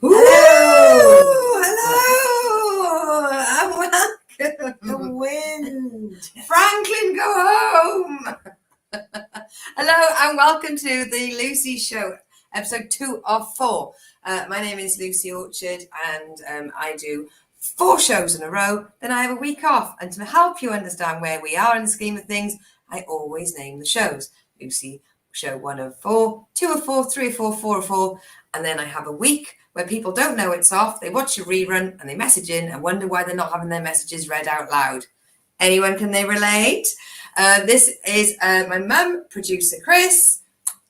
Hello! Hello! And welcome. The wind! Franklin, go home! Hello and welcome to the Lucy Show, episode 2 of 4. My name is Lucy Orchard and I do 4 shows in a row, then I have a week off. And to help you understand where we are in the scheme of things, I always name the shows. Lucy Show 1 of 4, 2 of 4, 3 of 4, 4 of 4, and then I have a week where people don't know it's off, they watch a rerun and they message in and wonder why they're not having their messages read out loud. Anyone, can they relate? This is my mum, producer Chris.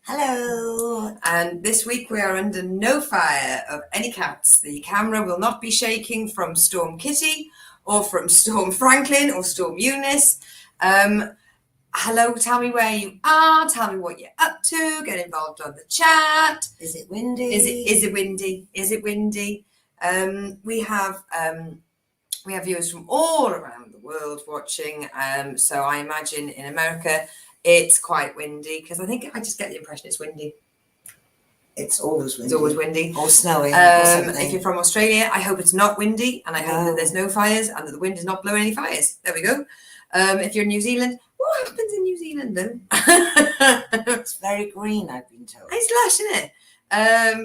Hello! And this week we are under no fire of any cats. The camera will not be shaking from Storm Kitty or from Storm Franklin or Storm Eunice. Hello, tell me where you are, tell me what you're up to, get involved on the chat. Is it windy? Is it windy? Is it windy? We have viewers from all around the world watching. So I imagine in America it's quite windy because I think I just get the impression it's windy. It's always windy. It's always windy. Or snowing or something. If you're from Australia, I hope it's not windy and I hope that there's no fires and that the wind is not blowing any fires. There we go. If you're in New Zealand, what happens in New Zealand though? It's very green, I've been told. It's lush, isn't it?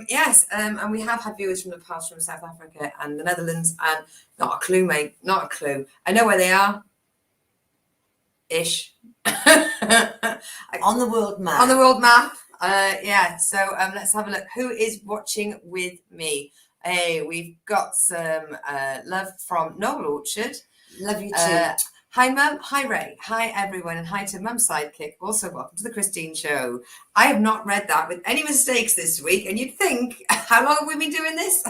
Yes, and we have had viewers from the past from South Africa and the Netherlands, and not a clue, mate, not a clue. I know where they are. Ish. On the world map. On the world map. Yeah, so let's have a look. Who is watching with me? Hey, we've got some love from Noel Orchard. Love you too. Hi, Mum. Hi, Ray. Hi, everyone. And hi to Mum's sidekick. Also, welcome to the Christine Show. I have not read that with any mistakes this week. And you'd think, how long have we been doing this?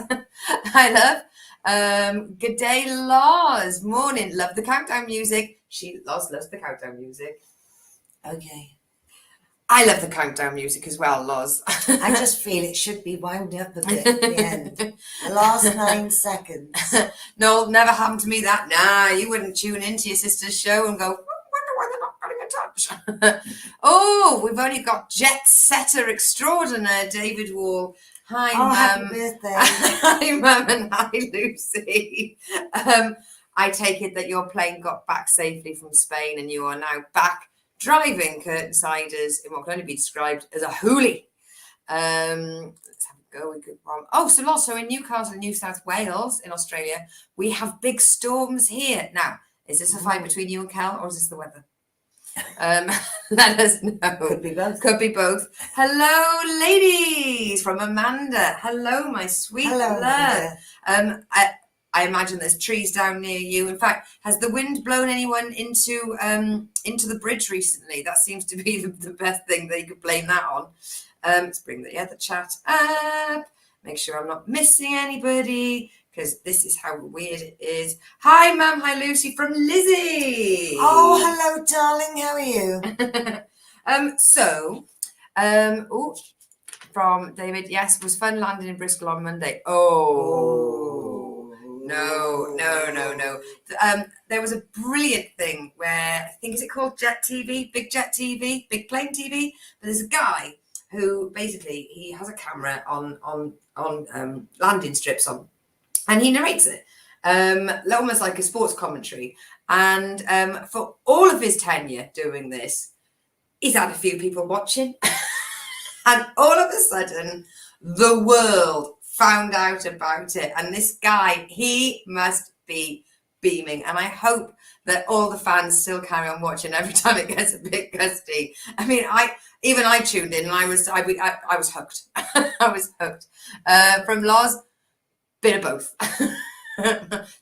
Hi, love. Good day, Loz. Morning. Love the countdown music. Loz loves the countdown music. Okay. I love the countdown music as well, Loz. I just feel it should be wound up a bit at the end. The last 9 seconds. No, never happened to me that. Nah, you wouldn't tune into your sister's show and go, wonder why they're not getting in touch. Oh, we've only got jet setter extraordinaire David Wall. Hi, Mum. Happy birthday. Hi, Mum, and hi, Lucy. I take it that your plane got back safely from Spain and you are now back driving curtainsiders in what can only be described as a hoolie. Let's have a go. So also in Newcastle, New South Wales, in Australia, we have big storms here. Now, is this a fight between you and Cal, or is this the weather? Let us know. Could be both. Could be both. Hello, ladies, from Amanda. Hello, my sweet love. I imagine there's trees down near you. In fact, has the wind blown anyone into the bridge recently? That seems to be the best thing that you could blame that on. Let's bring the other chat up. Make sure I'm not missing anybody, because this is how weird it is. Hi, Mum. Hi, Lucy from Lizzie. Oh, hello, darling. How are you? From David. Yes, was fun landing in Bristol on Monday. Oh. No. There was a brilliant thing where, I think, is it called Jet TV? Big Jet TV? Big Plane TV? But there's a guy who basically, he has a camera on landing strips on, and he narrates it. Almost like a sports commentary. And for all of his tenure doing this, he's had a few people watching. And all of a sudden, the world found out about it, and this guy, he must be beaming, and I hope that all the fans still carry on watching every time it gets a bit gusty. I mean, I tuned in and I was hooked. I was hooked. From Loz, bit of both.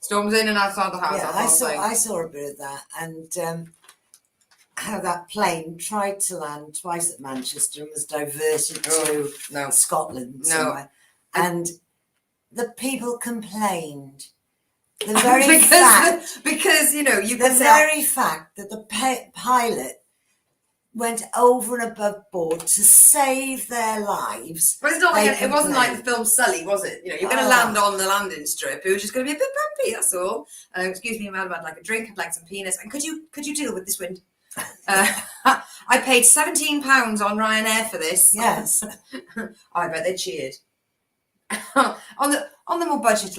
Storms in and outside the house. Yeah, I saw a bit of that, and how that plane tried to land twice at Manchester and was diverted to Scotland somewhere. And the people complained. The very fact that the pilot went over and above board to save their lives. But it's not like it wasn't like the film Sully, was it? You know, you're going to land on the landing strip. It was just going to be a bit bumpy. That's all. Excuse me, I'm out like a drink. I'd like some penis. And could you deal with this wind? I paid £17 on Ryanair for this. Yes. I bet they cheered. on the more budget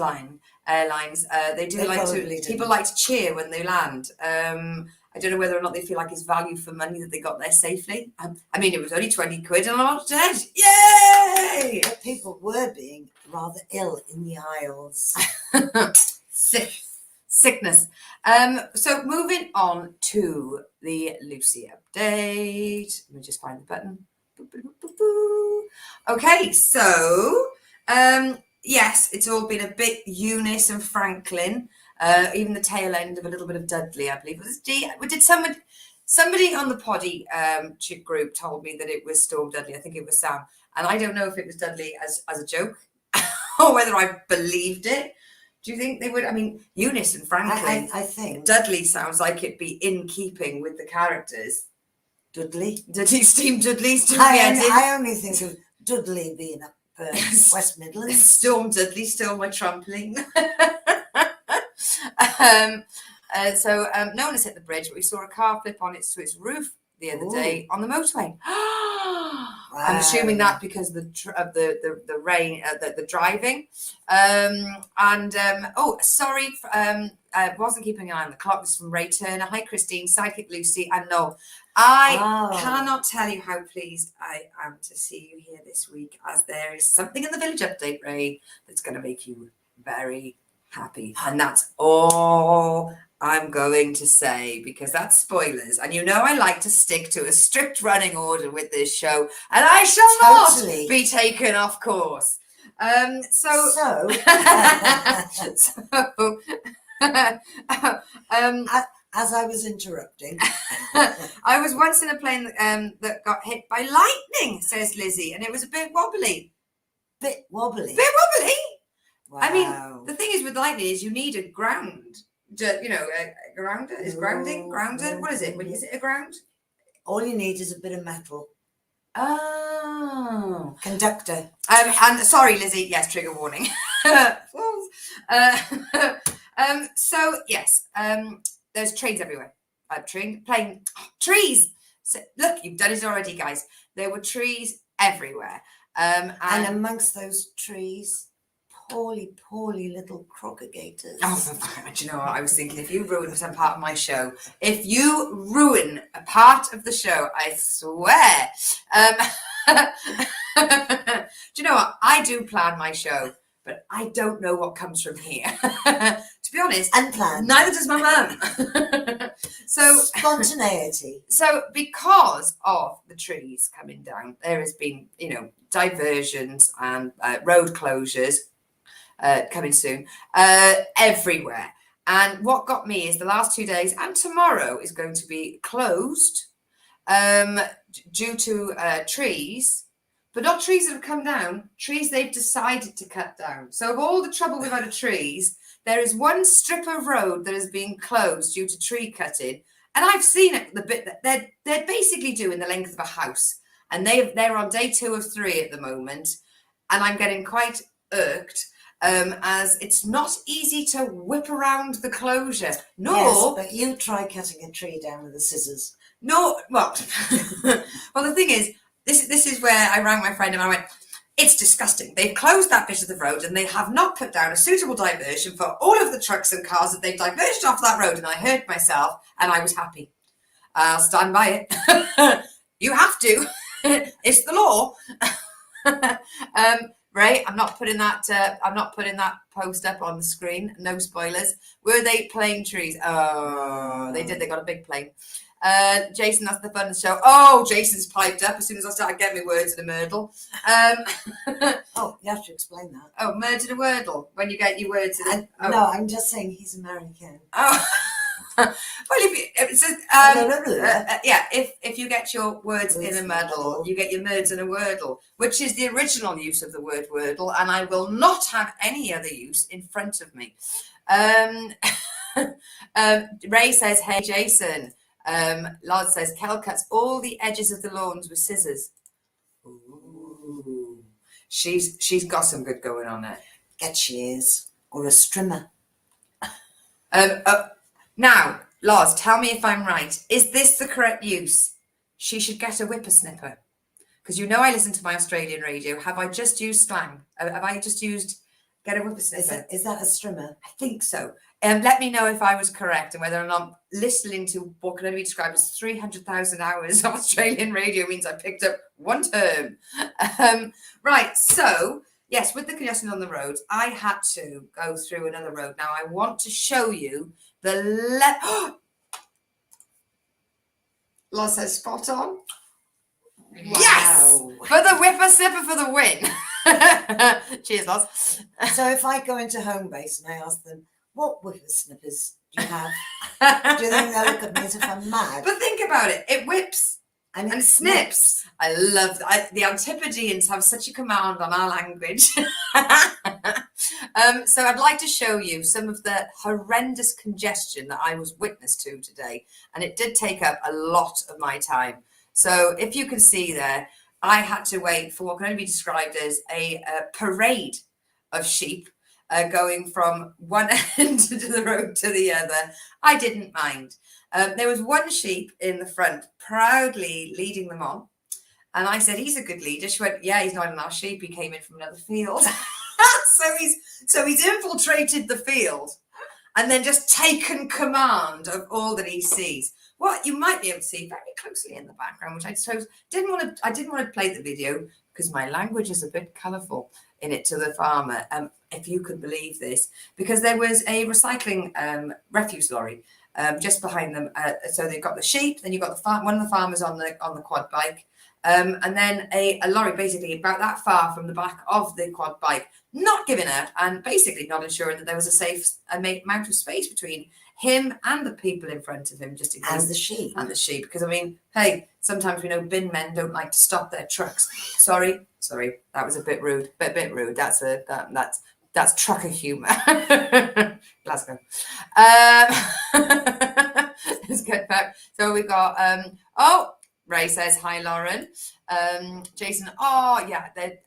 airlines, they They like to. probably People didn't. like to cheer when they land. I don't know whether or not they feel like it's value for money that they got there safely. I mean, it was only 20 quid and I'm not dead. Yay! But people were being rather ill in the aisles. Sickness. So moving on to the Lucy update. Let me just find the button. Okay, so yes, it's all been a bit Eunice and Franklin. Even the tail end of a little bit of Dudley, I believe. Did somebody on the poddy chick group told me that it was Storm Dudley? I think it was Sam, and I don't know if it was Dudley as a joke or whether I believed it. Do you think they would? I mean, Eunice and Franklin. I think Dudley sounds like it'd be in keeping with the characters. Dudley. Steam Dudley. I only think of Dudley being up West Midlands. Storm Dudley stole my trampoline. So no one has hit the bridge, but we saw a car flip on its roof the other day on the motorway. Wow. I'm assuming that because of the rain, the driving. Sorry, I wasn't keeping an eye on the clock. This is from Ray Turner. Hi, Christine, Psychic Lucy, and Noel. I cannot tell you how pleased I am to see you here this week, as there is something in the village update, Ray, that's going to make you very happy. And that's all I'm going to say, because that's spoilers. And you know I like to stick to a strict running order with this show, and I shall not be taken off course. As I was interrupting, I was once in a plane that got hit by lightning, says Lizzie, and it was a bit wobbly. Bit wobbly. Wow. I mean, the thing is with lightning is you need a ground. A grounder is grounding. Grounded. What is it? Is it a ground? All you need is a bit of metal. Oh, conductor. And sorry, Lizzie. Yes, trigger warning. So yes, there's trains everywhere. Plane, trees. So, look, you've done it already, guys. There were trees everywhere. And amongst those trees, poorly little crocodigators. Oh, do you know what? I was thinking, if you ruin some part of my show, if you ruin a part of the show, I swear. Do you know what? I do plan my show, but I don't know what comes from here. To be honest, unplanned. Neither does my mum. So spontaneity. So because of the trees coming down, there has been, diversions and road closures. Coming soon, everywhere. And what got me is the last 2 days and tomorrow is going to be closed due to trees, but not trees that have come down, trees they've decided to cut down. So of all the trouble we've had of trees, there is one strip of road that has been closed due to tree cutting. And I've seen it, the bit that they're basically doing the length of a house. And they're on day 2 of 3 at the moment. And I'm getting quite irked. As it's not easy to whip around the closure. Yes, but you try cutting a tree down with the scissors. No, well, well, the thing is, this is where I rang my friend and I went, it's disgusting. They've closed that bit of the road and they have not put down a suitable diversion for all of the trucks and cars that they've diverged off that road. And I heard myself and I was happy. I'll stand by it. You have to. It's the law. Ray, I'm not putting that post up on the screen. No spoilers. Were they plane trees? Oh, they did. They got a big plane. Jason, that's the fun of the show. Oh, Jason's piped up as soon as I started getting my words in a Merdle. Oh, you have to explain that. Oh, Merd in a Wordle. When you get your words in a... Oh. No, I'm just saying he's American. Oh. Well, if you get your words in a Merdle, you get your merds in a Wordle, which is the original use of the word Wordle, and I will not have any other use in front of me. Ray says, hey, Jason. Lord says, Kel cuts all the edges of the lawns with scissors. Ooh. She's got some good going on there. Bet she is. Or a strimmer. Now, Lars, tell me if I'm right. Is this the correct use? She should get a whippersnipper. because you know I listen to my Australian radio. Have I just used slang? Have I just used get a whippersnapper? Is that a strimmer? I think so. Let me know if I was correct and whether or not listening to what can only be described as 300,000 hours of Australian radio means I picked up one term. Right, so yes, with the congestion on the roads, I had to go through another road. Now I want to show you the Loz says spot on. Wow. Yes! For the whippersnapper for the win. Cheers, Loz. So if I go into home base and I ask them, what whippersnippers do you have? Do you think they'll look at me as if I'm mad? But think about it. It whips and it snips. I love that. The Antipodeans have such a command on our language. So I'd like to show you some of the horrendous congestion that I was witness to today. And it did take up a lot of my time. So if you can see there, I had to wait for what can only be described as a parade of sheep going from one end of the road to the other. I didn't mind. There was one sheep in the front proudly leading them on. And I said, he's a good leader. She went, yeah, he's not in our sheep. He came in from another field. So he's infiltrated the field and then just taken command of all that he sees. What you might be able to see very closely in the background, which I suppose I didn't want to play the video because my language is a bit colourful in it to the farmer. If you could believe this, because there was a recycling refuse lorry just behind them. So they've got the sheep, then you've got one of the farmers on the quad bike, and then a lorry basically about that far from the back of the quad bike, not giving up and basically not ensuring that there was a safe amount of space between him and the people in front of him, just in case. And the sheep, because I mean, hey, sometimes we know bin men don't like to stop their trucks. Sorry, that was a bit rude. Bit rude. That's trucker humour. Glasgow. Let's get back. So we've got Ray says hi, Lauren. Jason, yeah, there's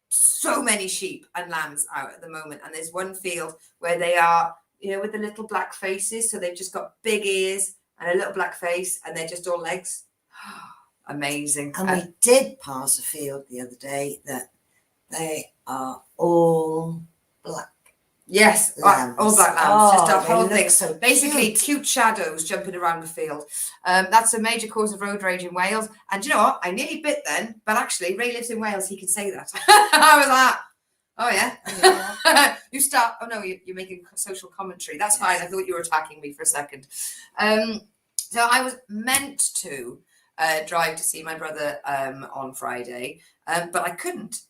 so many sheep and lambs out at the moment, and there's one field where they are, with the little black faces, so they've just got big ears and a little black face, and they're just all legs. Amazing. And we did pass a field the other day that they are all black. Yes, lambs. all black lambs. Just a whole thing. So basically, cute shadows jumping around the field. That's a major cause of road rage in Wales. And you know what? I nearly bit then, but actually, Ray lives in Wales. He can say that. I was like, oh yeah. You start. Oh no, you're making social commentary. That's fine. I thought you were attacking me for a second. So I was meant to drive to see my brother on Friday, but I couldn't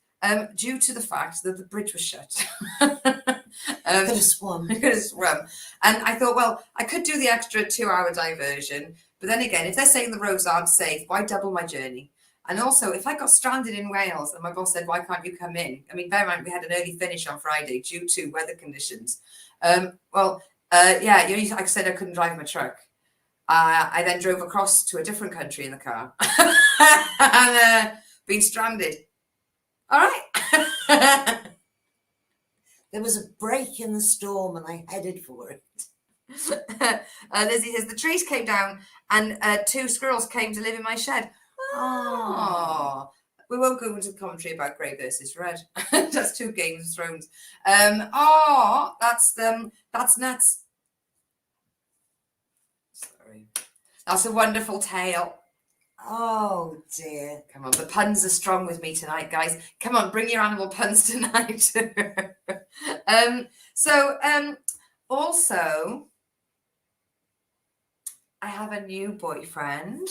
due to the fact that the bridge was shut. Could have swum. And I thought, well, I could do the extra 2-hour diversion, but then again, if they're saying the roads aren't safe, why double my journey? And also, if I got stranded in Wales and my boss said, why can't you come in? I mean, bear in mind, we had an early finish on Friday due to weather conditions. Yeah, like I said, I couldn't drive my truck. I then drove across to a different country in the car and been stranded. All right. There was a break in the storm and I headed for it. Lizzie says, the trees came down and 2 squirrels came to live in my shed. Oh. We won't go into the commentary about grey versus red. That's 2 Game of Thrones. That's nuts. Sorry. That's a wonderful tale. Oh dear. Come on, the puns are strong with me tonight, guys. Come on, bring your animal puns tonight. Also, I have a new boyfriend.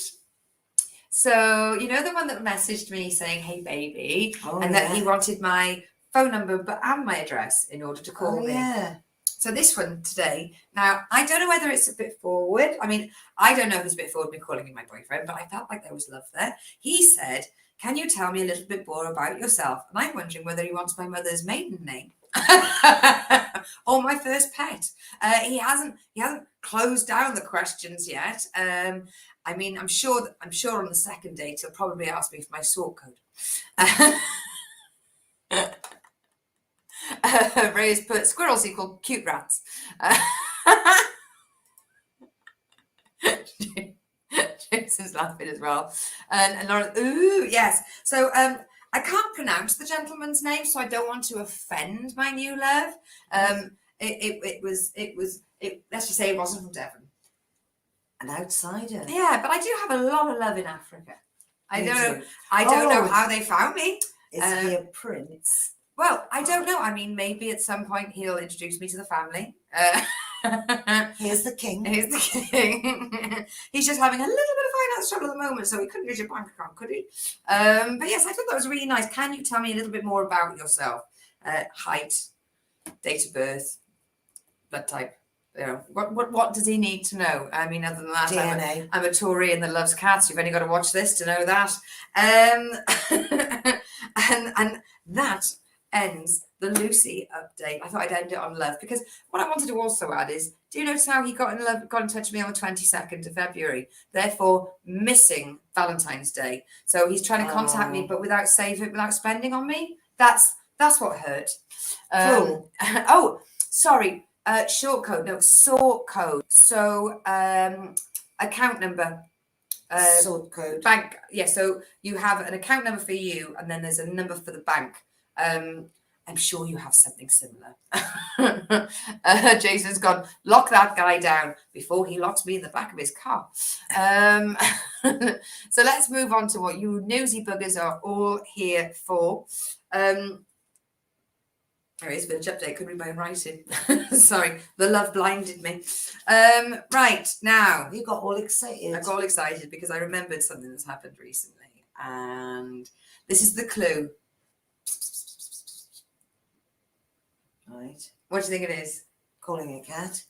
So, you know, the one that messaged me saying, hey, baby, that he wanted my phone number and my address in order to call me. Yeah. So this one today, now, I don't know whether it's a bit forward. I mean, I don't know if it's a bit forward me calling him my boyfriend, but I felt like there was love there. He said, can you tell me a little bit more about yourself? And I'm wondering whether he wants my mother's maiden name or my first pet. He hasn't closed down the questions yet. I mean, I'm sure on the second date, he'll probably ask me for my sort code. Ray has put squirrels equal cute rats. Jason's laughing as well. And Laura, ooh, yes. So I can't pronounce the gentleman's name, so I don't want to offend my new love. Let's just say it wasn't from Devon. An outsider. Yeah, but I do have a lot of love in Africa. I don't know how they found me. Is he a prince? Well, I don't know. I mean, maybe at some point he'll introduce me to the family. Here's the king. Here's the king. He's just having a little bit of finance trouble at the moment, so he couldn't use your bank account, could he? But yes, I thought that was really nice. Can you tell me a little bit more about yourself? Height, date of birth, blood type. You know, what does he need to know? I mean, other than that, DNA. I'm a Tory that loves cats. You've only got to watch this to know that. And that ends the Lucy update. I thought I'd end it on love, because what I wanted to also add is, do you notice how he got in touch with me on the 22nd of February, therefore missing Valentine's Day? So he's trying to contact me, but without spending on me. That's what hurt. Oh, sorry. Sort code. So account number. Sort code. Bank. Yeah. So you have an account number for you, and then there's a number for the bank. I'm sure you have something similar. Jason's gone, lock that guy down before he locks me in the back of his car. So let's move on to what you nosy buggers are all here for. There is a village update, could be my own writing. Sorry, the love blinded me. Right, now. You got all excited. I got all excited because I remembered something that's happened recently. And this is the clue. Right. What do you think it is? Calling a cat.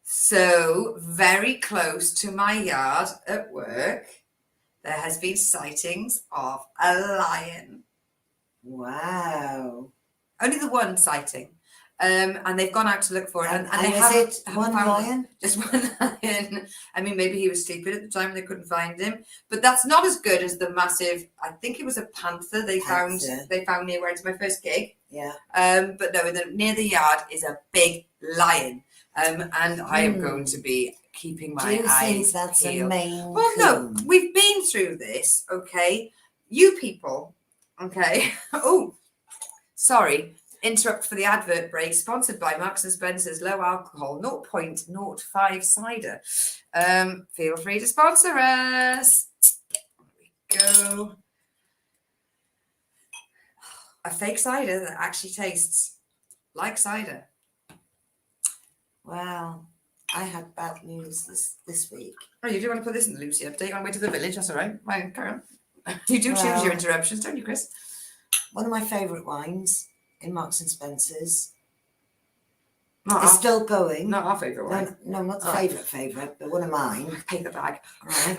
So, very close to my yard at work, there has been sightings of a lion. Wow. Only the one sighting. And they've gone out to look for it. And they is it one lion? Just one lion. I mean, maybe he was stupid at the time and they couldn't find him. But that's not as good as the massive, I think it was a panther they found near where I did my first gig. Yeah. But no, near the yard is a big lion. And I am going to be keeping my eyes peeled. Do you think that's a main Well, no, we've been through this, okay? You people, okay? Oh, sorry. Interrupt for the advert break, sponsored by Marks & Spencer's low alcohol 0.05 cider. Feel free to sponsor us. There we go. A fake cider that actually tastes like cider. Wow. I had bad news this week. Oh, you do want to put this in the Lucy update on the way to the village? That's all right. Right, carry on. You do choose your interruptions, don't you, Chris? One of my favourite wines in Marks and Spencer's. It's still going. Not our favourite wine. No, not the favourite, but one of mine. Paper bag. Right.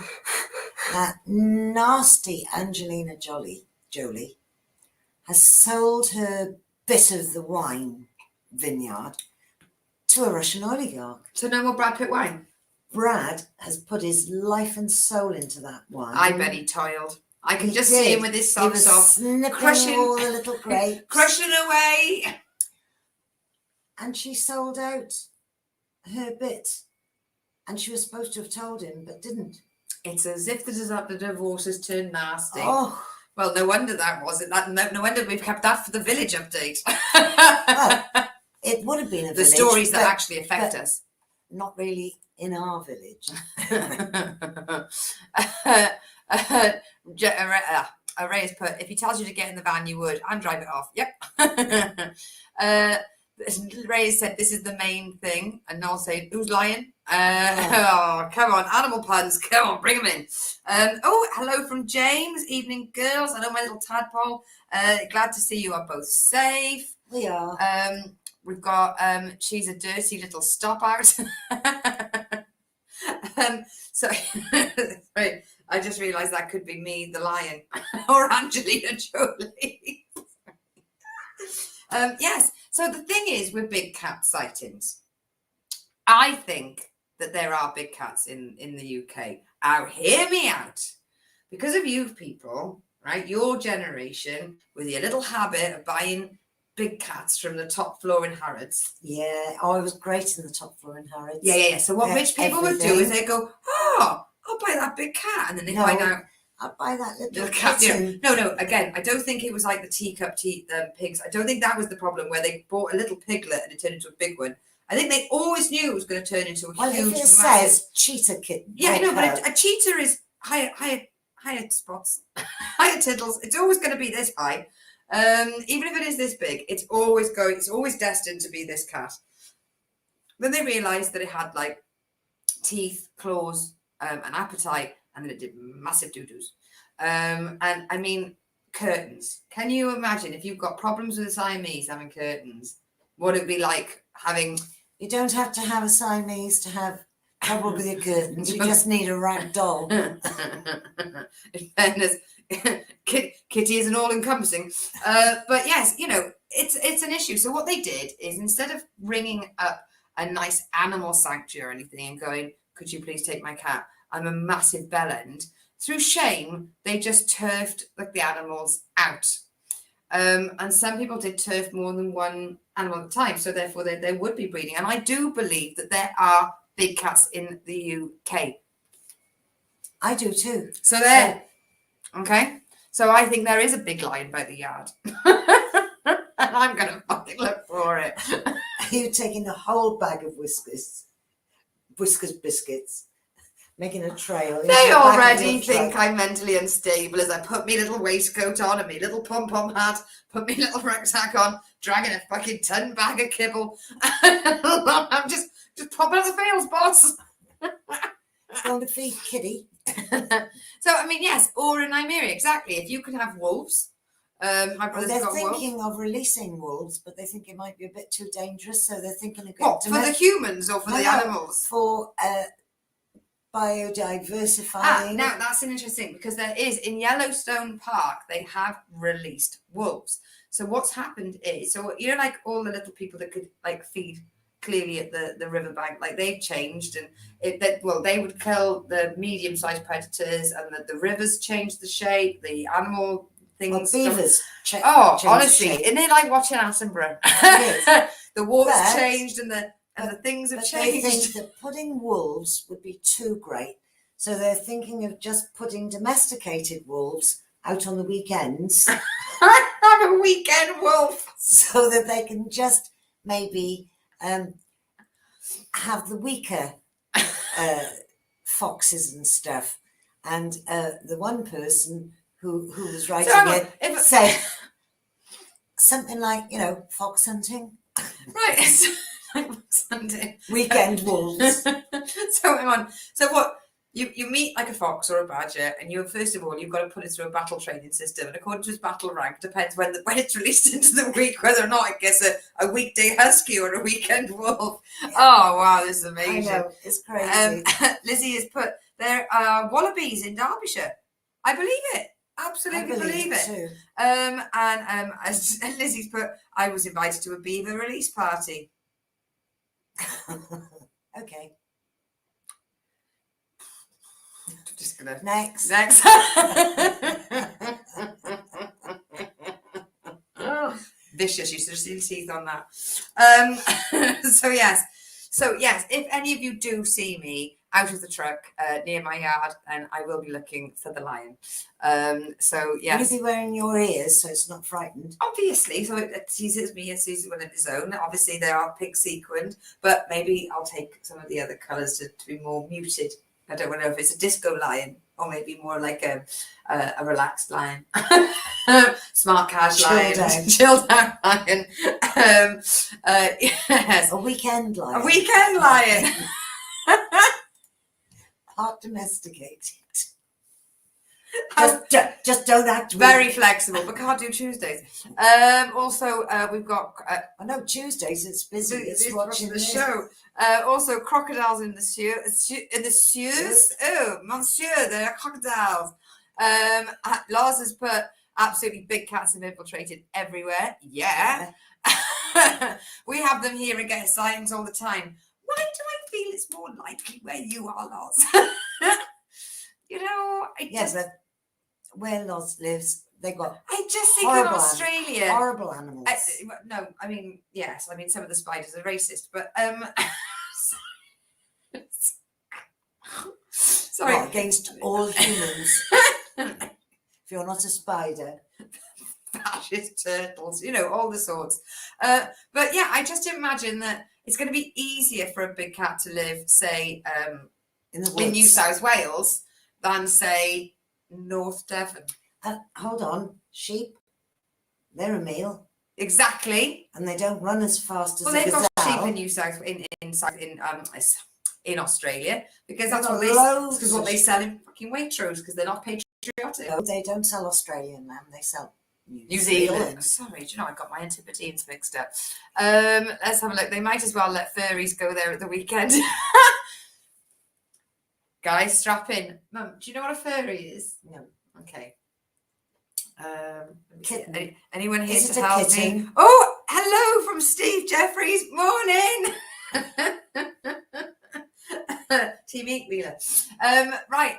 That nasty Angelina Jolie has sold her bit of the wine vineyard to a Russian oligarch. So no more Brad Pitt wine? Brad has put his life and soul into that wine. I bet he toiled. I can just see him with his socks off, crushing all the little grapes, crushing away. And she sold out her bit, and she was supposed to have told him, but didn't. It's as if the divorce has turned nasty. Oh, well, no wonder that wasn't that. No wonder we've kept that for the village update. Well, it would have been a the village, actually affect us. Not really in our village. Ray has put, if he tells you to get in the van, you would, and drive it off. Yep. Ray has said, this is the main thing. And Noel saying, who's lying? Oh, come on, animal puns. Come on, bring them in. Oh, hello from James. Evening, girls. Hello, my little tadpole. Glad to see you are both safe. We are. We've got, she's a dirty little stop out. So, right. I just realised that could be me, the lion, or Angelina Jolie. Yes. So the thing is with big cat sightings, I think that there are big cats in the UK. Now, hear me out. Because of you people, right, your generation, with your little habit of buying big cats from the top floor in Harrods. Yeah, I was great in the top floor in Harrods. Yeah. So what rich people would do is they go, oh, I'll buy that big cat. And then they No. find out, I'll buy that little cat. kitten. No. Again, I don't think it was like the teacup pigs. I don't think that was the problem where they bought a little piglet and it turned into a big one. I think they always knew it was going to turn into a huge, If it massive. says cheetah kitten. Yeah, no, but a cheetah is higher spots, higher tiddles. It's always going to be this high. Even if it is this big, it's always destined to be this cat. Then they realised that it had like teeth, claws, an appetite, and then it did massive doo-doos. And I mean, curtains. Can you imagine if you've got problems with a Siamese having curtains? What it'd be like having... You don't have to have a Siamese to have trouble with your curtains. You just need a rag doll. In fairness, Kitty isn't all-encompassing. But yes, it's an issue. So what they did is, instead of ringing up a nice animal sanctuary or anything and going, could you please take my cat? I'm a massive bellend. Through shame, they just turfed the animals out. And some people did turf more than one animal at a time, so therefore they would be breeding. And I do believe that there are big cats in the UK. I do too. So there. Okay. So I think there is a big lion by the yard. And I'm going to fucking look for it. Are you taking a whole bag of Whiskas biscuits, making a trail? They already think I'm mentally unstable as I put me little waistcoat on and me little pom-pom hat, put me little rucksack on, dragging a fucking ton bag of kibble. I'm just popping out the fails, boss. Going to feed Kitty. So, I mean, yes, or in Nymeria, exactly. If you could have wolves, my brother's They're got wolves. thinking of releasing wolves, but they think it might be a bit too dangerous, so they're thinking of What, for the humans or for the animals? For biodiversifying. Now that's an interesting, because there is, in Yellowstone Park, they have released wolves. So what's happened is, so like all the little people that could feed clearly at the riverbank, they've changed, and they would kill the medium-sized predators, and the rivers changed the shape, the animal things. Beavers. Honestly, isn't it like watching Attenborough? The wolves changed, and the things have changed. They think that putting wolves would be too great, so they're thinking of just putting domesticated wolves out on the weekends. Have a weekend wolf, so that they can just maybe have the weaker foxes and stuff. And the one person who was writing it said something like, fox hunting. Right. Sunday. Weekend wolves. So hang on. So what? You meet like a fox or a badger, and first of all you've got to put it through a battle training system, and according to its battle rank, depends when it's released into the week whether or not it gets a weekday husky or a weekend wolf. Oh wow, this is amazing. I know, it's crazy. Lizzie has put there are wallabies in Derbyshire. I believe it. Absolutely believe it. Too. And as Lizzie's put, I was invited to a beaver release party. Okay. Just gonna next. Vicious. You should have seen teeth on that. So yes, if any of you do see me out of the truck near my yard, then I will be looking for the lion. So yes, you'll be wearing your ears so it's not frightened. Obviously, so it teases me and sees one of his own. Obviously, they are pink sequined, but maybe I'll take some of the other colours to be more muted. I don't know if it's a disco lion or maybe more like a relaxed lion, smart cash lion, chilled out lion. Yes, a weekend lion. A weekend lion. Part domesticated. Just don't act very flexible, but can't do Tuesdays. Also, we've got. I know Tuesdays it's busy. It's watching the show. Also, crocodiles in the Suez. Oh, Monsieur, there are crocodiles. Lars has put absolutely big cats have infiltrated everywhere. Yeah. We have them here and get sightings all the time. Why do I feel it's more likely where you are, Lars? But where Lars lives, they got. I just think in Australia, horrible animals. No, I mean yes, I mean some of the spiders are racist, but Sorry. What, against all humans? If you're not a spider. Fascist turtles, all the sorts. But yeah, I just imagine that it's going to be easier for a big cat to live, say, In the in woods. New South Wales than, say, North Devon. Hold on, sheep, they're a meal. Exactly. And they don't run as fast as Well, a they've gazelle. got sheep in New South in Australia because that's They've what got because what they sell in fucking Waitrose because they're not patriotic. No, they don't sell Australian lamb. They sell New Zealand. Sorry, do you know I got my antipodeans mixed up. Let's have a look. They might as well let furries go there at the weekend. Guys, strap in. Mum, do you know what a furry is? No. Okay. Kitten. Anyone here Is to it a help kitten? me? Oh, hello from Steve Jeffries. Morning. Team Eat Wheeler. Right.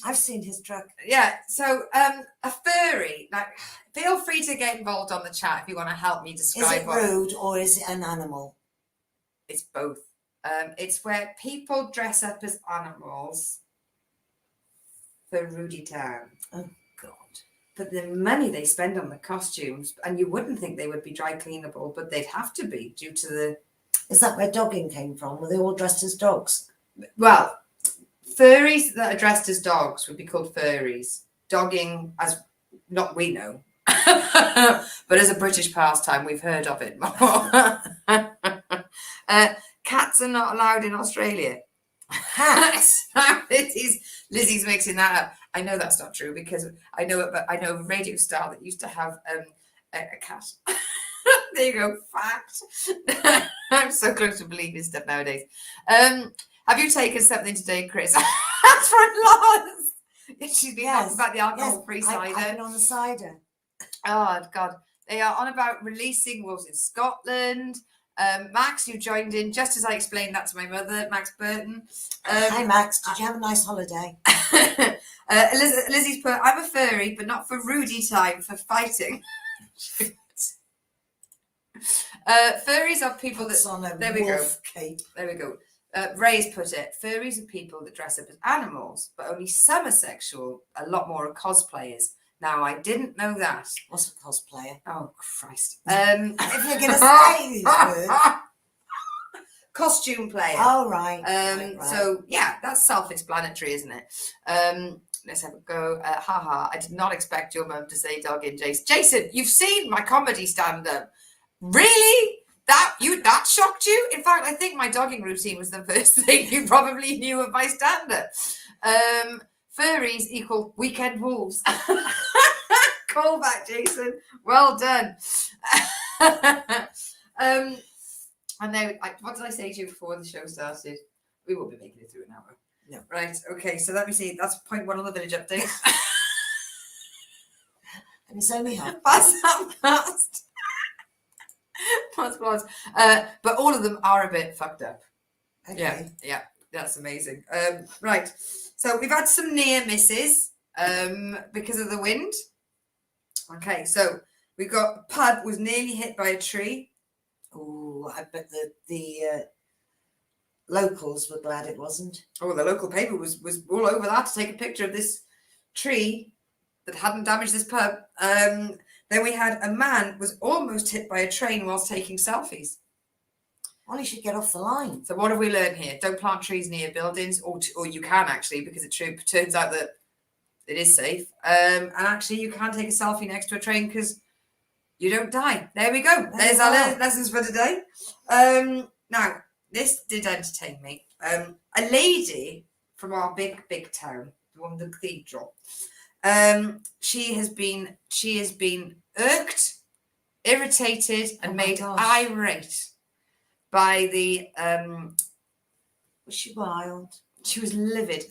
I've seen his truck. Yeah. So a furry, like, feel free to get involved on the chat if you want to help me describe. Is it rude or is it an animal? It's both. It's where people dress up as animals for Rudy Town. Oh God. But the money they spend on the costumes, and you wouldn't think they would be dry cleanable, but they'd have to be due to the... Is that where dogging came from? Were they all dressed as dogs? Well, furries that are dressed as dogs would be called furries. Dogging, as not we know, but as a British pastime, we've heard of it more. Cats are not allowed in Australia. Cats? Lizzie's mixing that up. I know that's not true because I know a radio star that used to have a cat. There you go, fact. I'm so close to believing stuff nowadays. Have you taken something today, Chris? That's from Loz. She's been talking about the alcohol-free cider. I've been on the cider. Oh God, they are on about releasing wolves in Scotland. Max, you joined in just as I explained that to my mother, Max Burton. Hi Max, did you have a nice holiday? Lizzie's put, I'm a furry, but not for Rudy time, for fighting. Furries are people Puts that... on a There we go. wolf cape. There we go. Ray's put it, furries are people that dress up as animals, but only some are sexual. A lot more are cosplayers. Now, I didn't know that. What's a cosplayer? Oh, Christ. If you're going to say these words. Costume player. Oh, right. So, yeah, that's self-explanatory, isn't it? Let's have a go. Haha, I did not expect your mum to say dog in, Jason. Jason, you've seen my comedy stand-up. Really? That shocked you? In fact, I think my dogging routine was the first thing you probably knew of my stand-up. Furries equal weekend wolves. Call back, Jason. Well done. And now, what did I say to you before the show started? We will be making it through an hour. No. Right. Okay. So let me see. That's point one on the village update. And it's only half. That's that fast. But all of them are a bit fucked up. Okay. Yeah, that's amazing. Right, so we've had some near misses because of the wind. Okay, so we've got a pub was nearly hit by a tree. Oh, I bet the locals were glad it wasn't. Oh, the local paper was all over that to take a picture of this tree that hadn't damaged this pub. Then we had a man was almost hit by a train whilst taking selfies. Well, he should get off the line. So what have we learned here? Don't plant trees near buildings, or you can actually, because it turns out that it is safe. And actually, you can take a selfie next to a train because you don't die. There we go. There's our lessons for today. Now, this did entertain me. A lady from our big town, the one with the cathedral. She has been irked, irritated, and made irate by the Was she wild? she was livid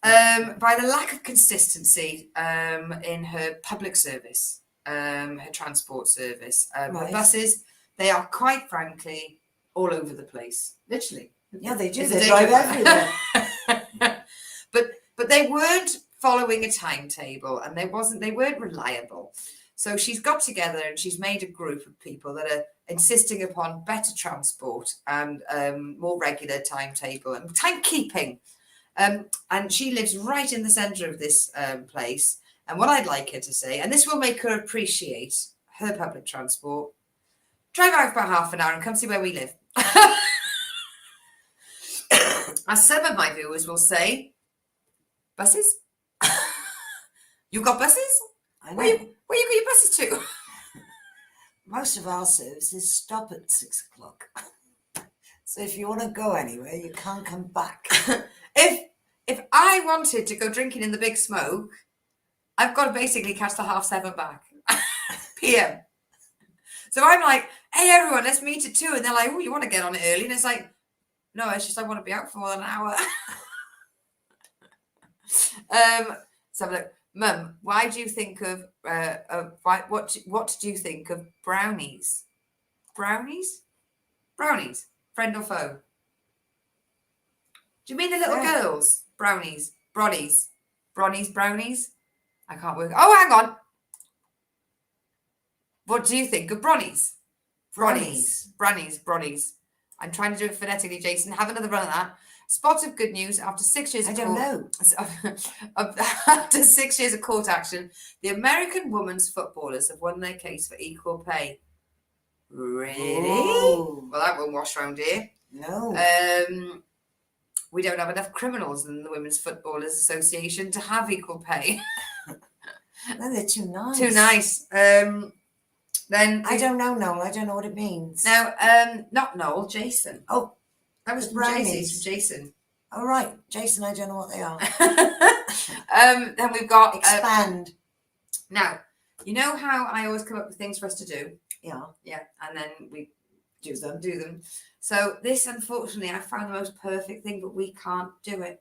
by the lack of consistency in her public service, her transport service. The buses, they are quite frankly all over the place, literally. Yeah, they do. It's a They danger. drive everywhere. but they weren't following a timetable, and they weren't reliable. So she's got together and she's made a group of people that are insisting upon better transport and more regular timetable and timekeeping. And she lives right in the centre of this place. And what I'd like her to say, and this will make her appreciate her public transport, drive out for half an hour and come see where we live. As some of my viewers will say, buses? You got buses? I know. Where you got your buses to? Most of our services stop at 6 o'clock. So if you want to go anywhere, you can't come back. If I wanted to go drinking in the Big Smoke, I've got to basically catch the 7:30 back PM. So I'm like, hey everyone, let's meet at 2. And they're like, oh, you want to get on it early? And it's like, no, it's just I want to be out for more than an hour. So I'm like, Mum, why do you think of what do you think of brownies? Brownies? Brownies, friend or foe? Do you mean the little girls? Brownies, bronies, brownies? I can't work. Oh, hang on. What do you think of bronies? Brownies. I'm trying to do it phonetically, Jason. Have another run at that. Spot of good news after 6 years. I don't know. After 6 years of court action, the American women's footballers have won their case for equal pay. Really? Oh. Well, that won't wash around here. No. We don't have enough criminals in the Women's Footballers Association to have equal pay. No, they're too nice. Too nice. Then I don't know, Noel. I don't know what it means. Now, not Noel, Jason. Oh, that was brownies. From Jason. All right, Jason. I don't know what they are. Then we've got expand. Now, you know how I always come up with things for us to do. Yeah, and then we do them. So this, unfortunately, I found the most perfect thing, but we can't do it.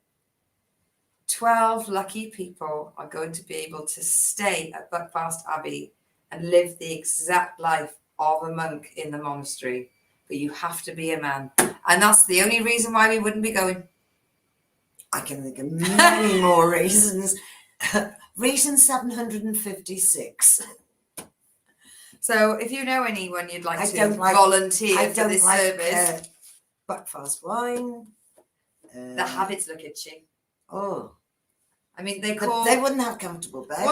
12 lucky people are going to be able to stay at Buckfast Abbey and live the exact life of a monk in the monastery. But you have to be a man. And that's the only reason why we wouldn't be going. I can think of many more reasons. Reason 756. So if you know anyone you'd like to volunteer for this service. Buckfast wine. The habits look itchy. Oh. I mean, they wouldn't have comfortable beds.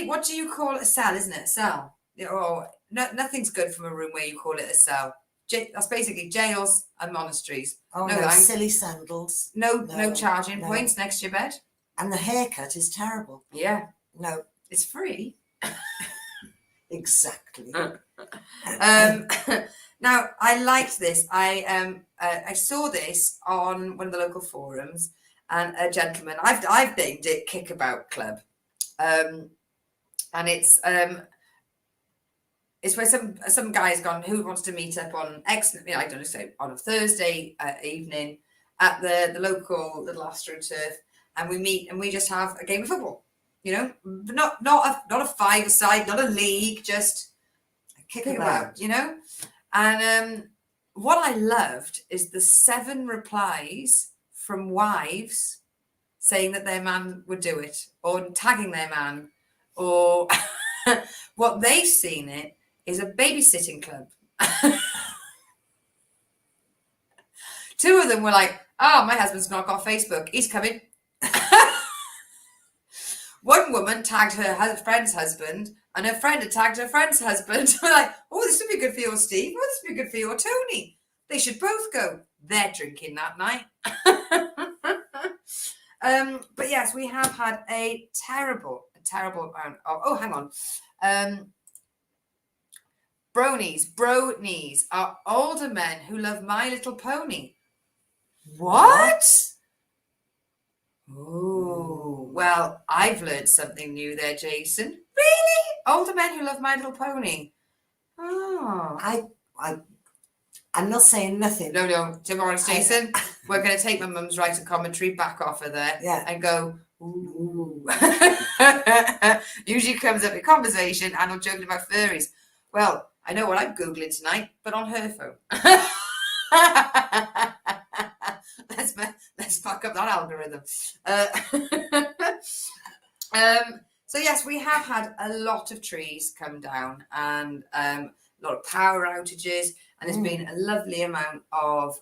What do you call it? A cell, isn't it? A cell. Oh, nothing's good from a room where you call it a cell. That's basically jails and monasteries. Oh, no silly sandals. No charging points next to your bed. And the haircut is terrible. Yeah. No. It's free. Exactly. Now, I liked this. I saw this on one of the local forums, and a gentleman, I've named it Kickabout Club, and it's where some guy's gone who wants to meet up on I don't know, say on a Thursday evening at the local little AstroTurf, and we meet and we just have a game of football. You know, not a five-a-side, not a league, just Kickabout. You know, and what I loved is the 7 replies from wives saying that their man would do it, or tagging their man, or what they've seen it is a babysitting club. 2 of them were like, oh, my husband's not got Facebook, he's coming. One woman tagged her friend's husband, and her friend had tagged her friend's husband. We're like, oh, this would be good for your Steve. Oh, this would be good for your Tony. They should both go. They're drinking that night. But yes, we have had a terrible amount of. Oh, hang on. Bronies are older men who love My Little Pony. What? Oh, well, I've learned something new there, Jason. Really? Older men who love My Little Pony. Oh. I'm not saying nothing. No, don't worry, Jason. We're going to take my mum's writing commentary back off of there and go, ooh. Usually comes up in conversation and I'm joking about furries. Well, I know what I'm Googling tonight, but on her phone. Let's fuck up that algorithm. So yes, we have had a lot of trees come down and a lot of power outages. and there's been a lovely amount of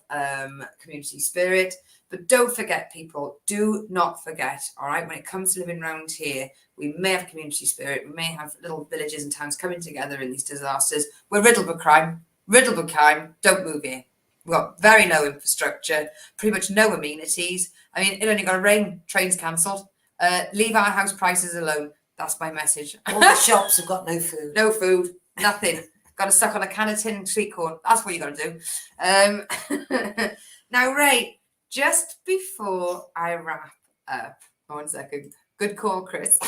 community spirit. But don't forget, people, do not forget, all right, when it comes to living around here, we may have community spirit, we may have little villages and towns coming together in these disasters. We're riddled with crime, don't move here. We've got very low infrastructure, pretty much no amenities. I mean, it only got to rain, trains cancelled. Leave our house prices alone. That's my message. All the shops have got no food. No food, nothing. Got to suck on a can of tin and sweet corn. That's what you got to do. Now, Ray, just before I wrap up, 1 second. Good call, Chris.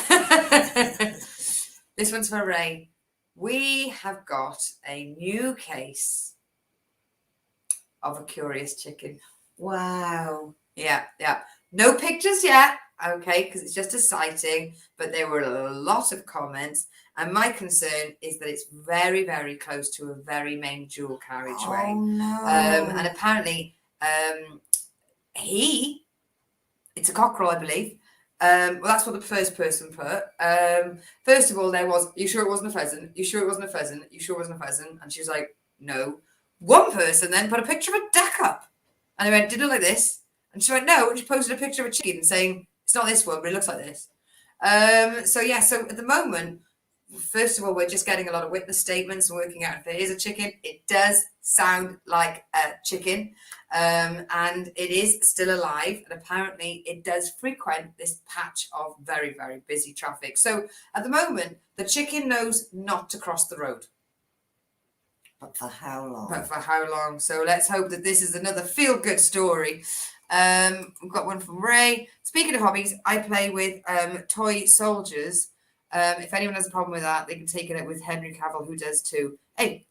This one's for Ray. We have got a new case of a curious chicken. Wow. Yeah. No pictures yet, okay, because it's just a sighting, but there were a lot of comments. And my concern is that it's very, very close to a very main dual carriageway. Oh, no. And apparently, it's a cockerel, I believe. Well, that's what the first person put. First of all, there was, you sure it wasn't a pheasant? You sure it wasn't a pheasant? You sure it wasn't a pheasant? And she was like, no. One person then put a picture of a duck up. And I went, did it look like this? And she went, no. And she posted a picture of a chicken saying, it's not this one, but it looks like this. So at the moment, first of all, we're just getting a lot of witness statements and working out if it is a chicken. It does sound like a chicken, and it is still alive. And apparently it does frequent this patch of very, very busy traffic. So at the moment, the chicken knows not to cross the road. But for how long? So let's hope that this is another feel-good story. We've got one from Ray. Speaking of hobbies, I play with toy soldiers. If anyone has a problem with that, they can take it up with Henry Cavill, who does too. Hey,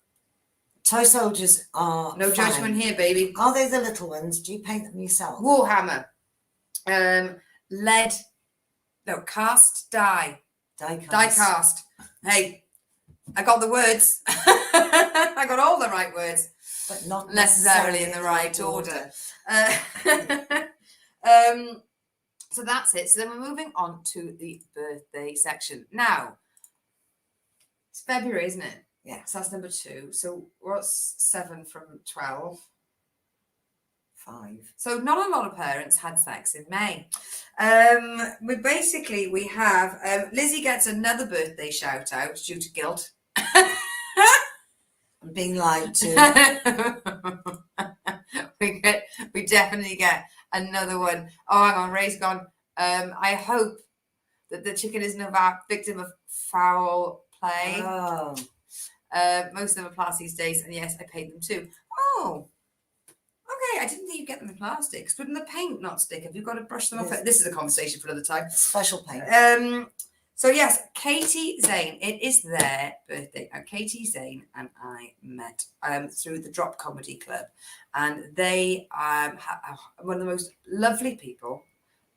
toy soldiers are no fine. judgment here, baby. Are they the little ones? Do you paint them yourself? Warhammer, cast die cast. Hey, I got the words. I got all the right words, but not necessarily in the right order. So that's it. So then we're moving on to the birthday section. Now, it's February, isn't it? Yeah. So that's number 2. So what's 7 from 12? 5. So not a lot of parents had sex in May. We have Lizzie gets another birthday shout out due to guilt. I'm being lied to. we definitely get another one. Oh, hang on, Ray's gone. I hope that the chicken isn't a victim of foul play. Oh. Most of them are plastic these days, and yes, I paid them too. Oh, okay. I didn't think you'd get them in plastic. Wouldn't the paint not stick? Have you got to brush them off? This is a conversation for another time. Special paint. So yes, Katie Zane, it is their birthday. Now, Katie Zane and I met through the Drop Comedy Club, and they are one of the most lovely people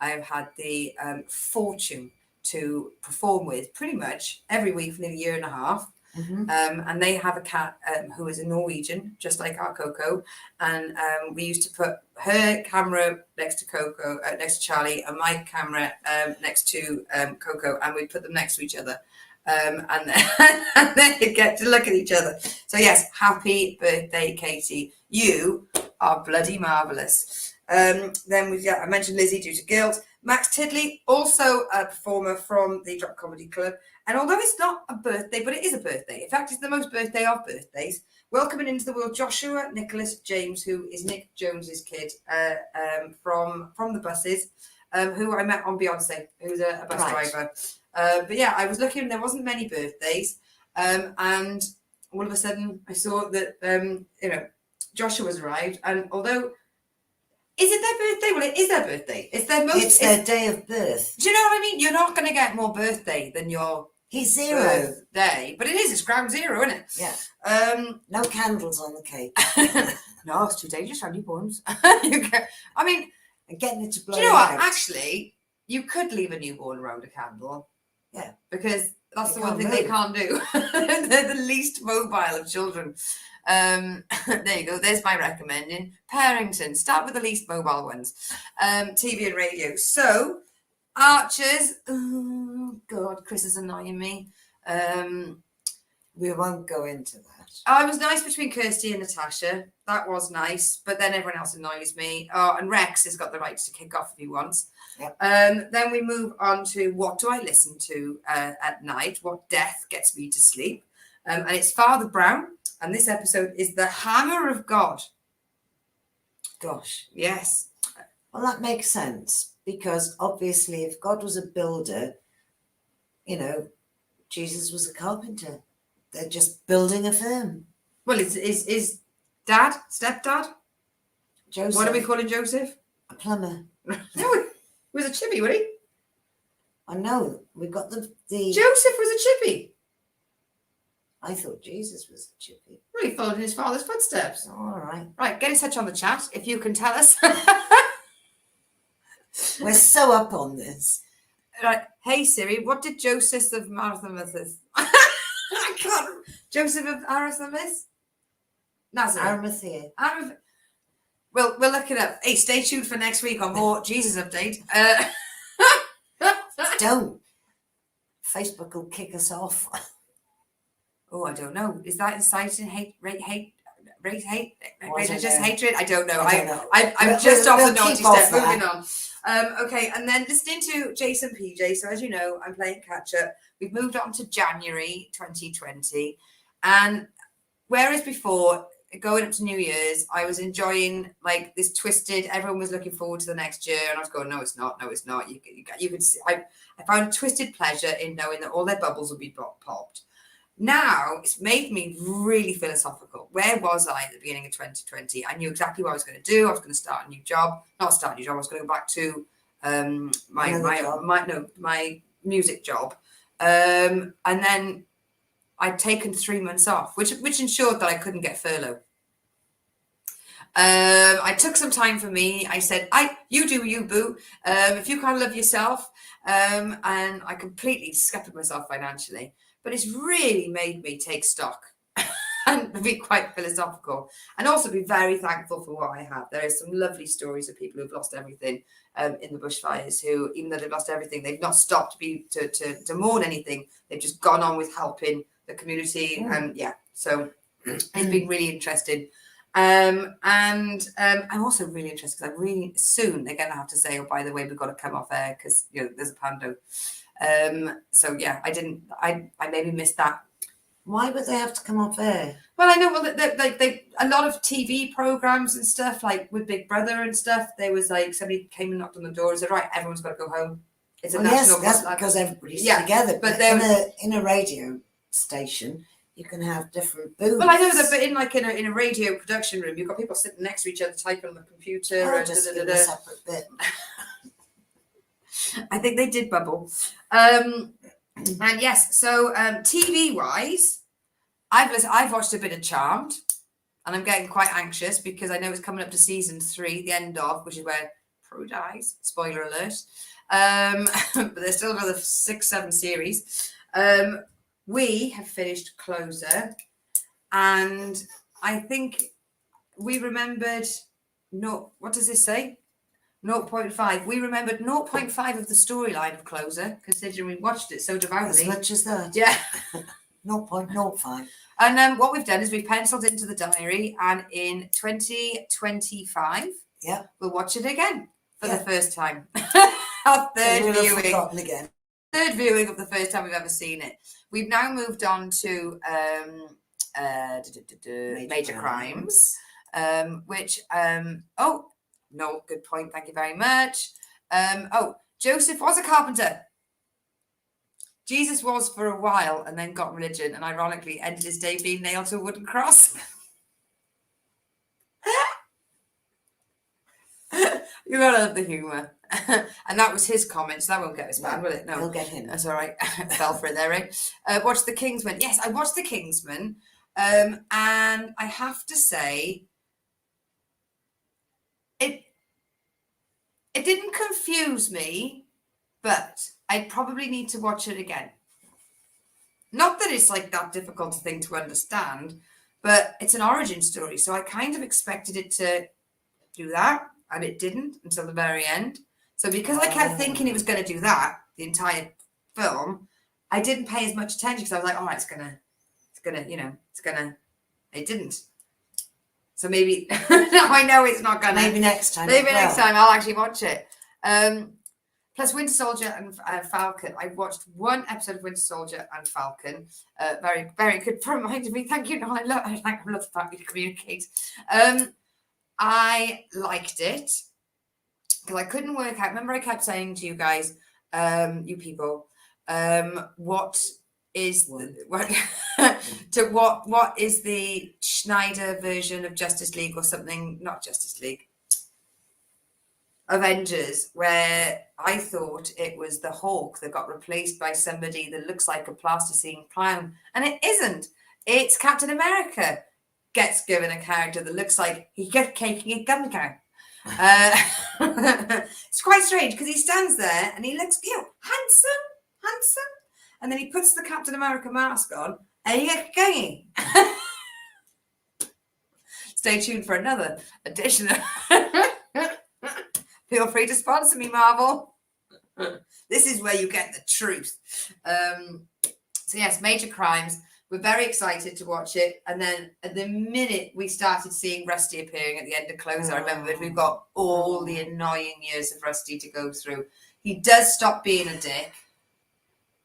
I have had the fortune to perform with pretty much every week for nearly a year and a half. Mm-hmm. And they have a cat who is a Norwegian, just like our Coco. And we used to put her camera next to Coco, next to Charlie, and my camera next to Coco, and we'd put them next to each other. And then they'd get to look at each other. So yes, happy birthday, Katie. You are bloody marvellous. Then I mentioned Lizzie due to guilt. Max Tidley, also a performer from the Drop Comedy Club. And although it's not a birthday, but it is a birthday. In fact, it's the most birthday of birthdays. Welcoming into the world Joshua Nicholas James, who is Nick Jones's kid from the buses, who I met on Beyonce, who's a bus driver. But yeah, I was looking, there wasn't many birthdays. And all of a sudden I saw that, Joshua's arrived. And although, is it their birthday? Well, it is their birthday. It's their day of birth. Do you know what I mean? You're not going to get more birthday than your He's 0 day, but it's ground zero, isn't it? Yeah. No candles on the cake. No, it's too dangerous for newborns. And getting it to blow. Do you know what? Actually, you could leave a newborn around a candle. Yeah. Because that's the one thing they can't do. They're the least mobile of children. There you go. There's my recommending. Parenting. Start with the least mobile ones. TV and radio. So, Archers. Oh, God, Chris is annoying me. We won't go into that. I was nice between Kirsty and Natasha. That was nice, but then everyone else annoys me. Oh, and Rex has got the right to kick off if he wants. Yep. Then we move on to what do I listen to at night? What death gets me to sleep? And it's Father Brown, and this episode is The Hammer of God. Gosh. Yes. Well, that makes sense, because obviously if God was a builder, Jesus was a carpenter. They're just building a firm. Well, is dad, stepdad? Joseph. What are we calling Joseph? A plumber. No, he was a chippy, wasn't he? I know. We've got the Joseph was a chippy. I thought Jesus was a chippy. Well, he followed in his father's footsteps. All right. Right, get in touch on the chat if you can tell us. We're so up on this. Right. Hey Siri, what did Joseph of Arimathea? I can't. Joseph of Arimathea? Nazareth. Arimathea. We'll look it up. Hey, stay tuned for next week on more Jesus update. Don't. Facebook will kick us off. Oh, I don't know. Is that inciting religious know. hatred? I don't know. I don't know. I'm just off the naughty keep off step. that. Moving on. Okay, and then listening to Jason PJ. So as you know, I'm playing catch up. We've moved on to January 2020, and whereas before, going up to New Year's, I was enjoying like this twisted. Everyone was looking forward to the next year, and I was going, no, it's not. No, it's not. You could see. I found twisted pleasure in knowing that all their bubbles would be popped. Now it's made me really philosophical. Where was I at the beginning of 2020? I knew exactly what I was going to do. I was going to start a new job. Not start a new job. I was going to go back to my music job. And then I'd taken 3 months off, which ensured that I couldn't get furlough. I took some time for me. I said, you do you, boo. If you can't love yourself. And I completely scuppered myself financially. But it's really made me take stock and be quite philosophical, and also be very thankful for what I have. There are some lovely stories of people who've lost everything in the bushfires, who, even though they've lost everything, they've not stopped to mourn anything. They've just gone on with helping the community. And so it's been really interesting. And I'm also really interested because I'm really soon they're going to have to say, oh, by the way, we've got to come off air because there's a pando. I maybe missed that. Why would they have to come off air? Well, I know. Well, they a lot of TV programs and stuff, like with Big Brother and stuff. There was like somebody came and knocked on the door and said, "Right, everyone's got to go home." It's a national. Yes, that's because everybody's together. But in a radio station, you can have different booths. Well, I know that, but in a radio production room, you've got people sitting next to each other typing on the computer. And just in a separate bit. I think they did bubble. And yes, so TV wise, I've watched a bit of Charmed, and I'm getting quite anxious because I know it's coming up to season 3, the end of, which is where Prue dies. Spoiler alert. But there's still another 6-7 series. We have finished Closer, and I think we remembered. No, what does this say? 0.5. We remembered 0.5 of the storyline of Closer, considering we watched it so devoutly. As much as that. Yeah. 0.05. And what we've done is we've penciled into the diary, and in 2025, we'll watch it again for the first time. Our third viewing. Again. Third viewing of the first time we've ever seen it. We've now moved on to Major Crimes, which no, good point. Thank you very much. Joseph was a carpenter. Jesus was for a while and then got religion, and ironically ended his day being nailed to a wooden cross. You gotta love the humour. And that was his comment, so that won't get us banned, will it? No. He'll get him. That's all right. Fell for it there, right? Watched The Kingsman. Yes, I watched The Kingsman. And I have to say, it didn't confuse me, but I probably need to watch it again. Not that it's like that difficult a thing to understand, but it's an origin story. So I kind of expected it to do that, and it didn't until the very end. So because I kept thinking it was going to do that the entire film, I didn't pay as much attention because I was like, oh, it's gonna It didn't. So maybe now I know it's not gonna. Maybe next time. Maybe next time I'll actually watch it. Plus Winter Soldier and Falcon. I watched one episode of Winter Soldier and Falcon. Very, very good. Reminded me. Thank you. No, I love the fact you communicate. I liked it because I couldn't work out. Remember, I kept saying to you guys, you people, what is what is the Schneider version of Justice League or something? Not Justice League. Avengers, where I thought it was the Hawk that got replaced by somebody that looks like a plasticine clown, and it isn't. It's Captain America gets given a character that looks like he got caking a gum gun. It's quite strange because he stands there and he looks, handsome, and then he puts the Captain America mask on and he gets going. Stay tuned for another edition. Feel free to sponsor me, Marvel. This is where you get the truth. So yes, Major Crimes. We're very excited to watch it. And then at the minute we started seeing Rusty appearing at the end of Close, I remembered we've got all the annoying years of Rusty to go through. He does stop being a dick.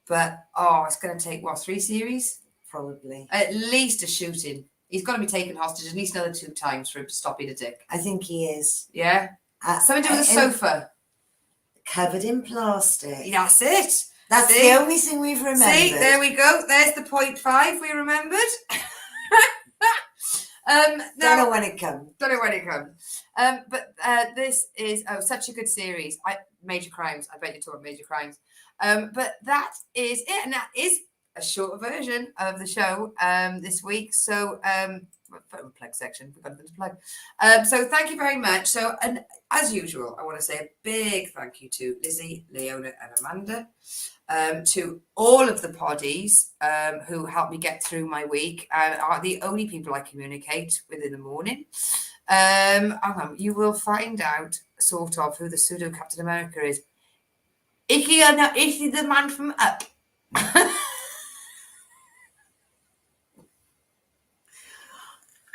But, it's going to take, 3 series? Probably. At least a shooting. He's got to be taken hostage at least another 2 times for him to stop being a dick. I think he is. Yeah? Something to do with a sofa. Covered in plastic. That's it. That's the only thing we've remembered. See, there we go. There's the 0.5 we remembered. Don't know when it comes. But this is such a good series. Major Crimes. I bet you're talking Major Crimes. But that is it. And that is a shorter version of the show this week. So plug section. We've got nothing to plug. So thank you very much. So, and as usual, I want to say a big thank you to Lizzie, Leona, and Amanda, to all of the poddies who helped me get through my week and are the only people I communicate with in the morning. You will find out sort of who the pseudo Captain America is. Is he the man from Up?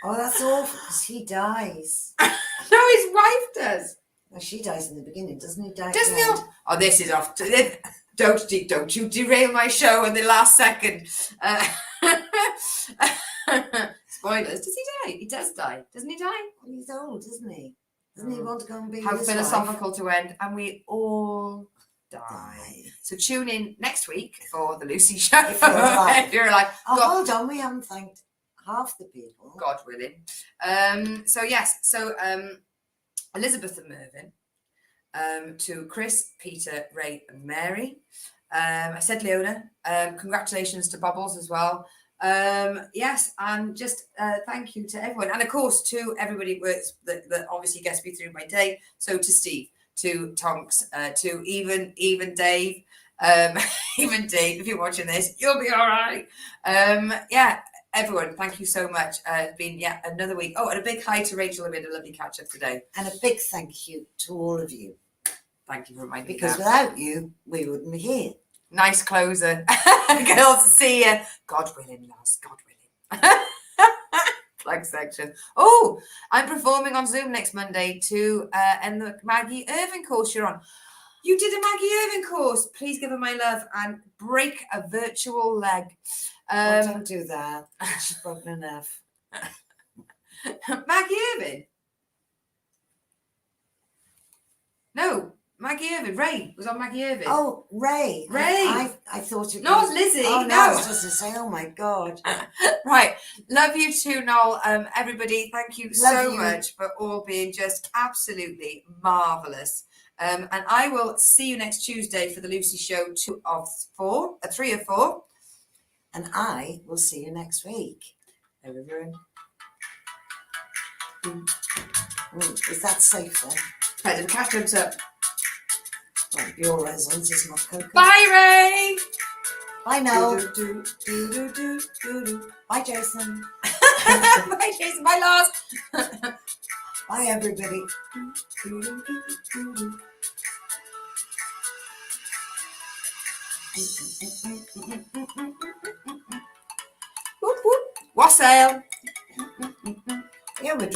Oh, that's awful because he dies. No, his wife does. Well, she dies in the beginning, doesn't he? Doesn't he? Oh, this is off. Don't you derail my show in the last second. Spoilers. Does he die? He does die. Doesn't he die? Well, he's old, isn't he? Doesn't he want to go and be How with his philosophical wife? to end. And we all die. So tune in next week for the Lucy Show. If you're like, hold on, we haven't thanked half the people. God willing. So Elizabeth and Mervyn, to Chris, Peter, Ray, and Mary. I said Leona. Congratulations to Bubbles as well. Yes, and just thank you to everyone, and of course to everybody that obviously gets me through my day. So to Steve, to Tonks, to even Dave, even Dave. If you're watching this, you'll be all right. Everyone, thank you so much. It's been another week. Oh, and a big hi to Rachel. We had a lovely catch up today. And a big thank you to all of you. Thank you for reminding me. Because without you, we wouldn't be here. Nice closer. Girls, see ya. God willing, lads. God willing. Plug section. Oh, I'm performing on Zoom next Monday to end the Maggie Irving course you're on. You did a Maggie Irving course. Please give her my love and break a virtual leg. Don't do that. She's broken enough. Maggie Irving? No, Maggie Irving. Ray was on Maggie Irving. Oh, Ray. Ray. I thought it was... No, Lizzie. Oh, no. I was just to say, oh, my God. Right. Love you too, Noel. Everybody, thank you so much for all being just absolutely marvellous. And I will see you next Tuesday for the Lucy Show 3 of 4. And I will see you next week. Everyone. Is that safer? Right, the cat comes up. Right, your resonance is not cocoa. Bye, Ray. Bye, Noel. Bye, Jason. Bye, Jason. Bye, Lars. Bye, everybody. Whoop, whoop. Wassail. Yeah, we're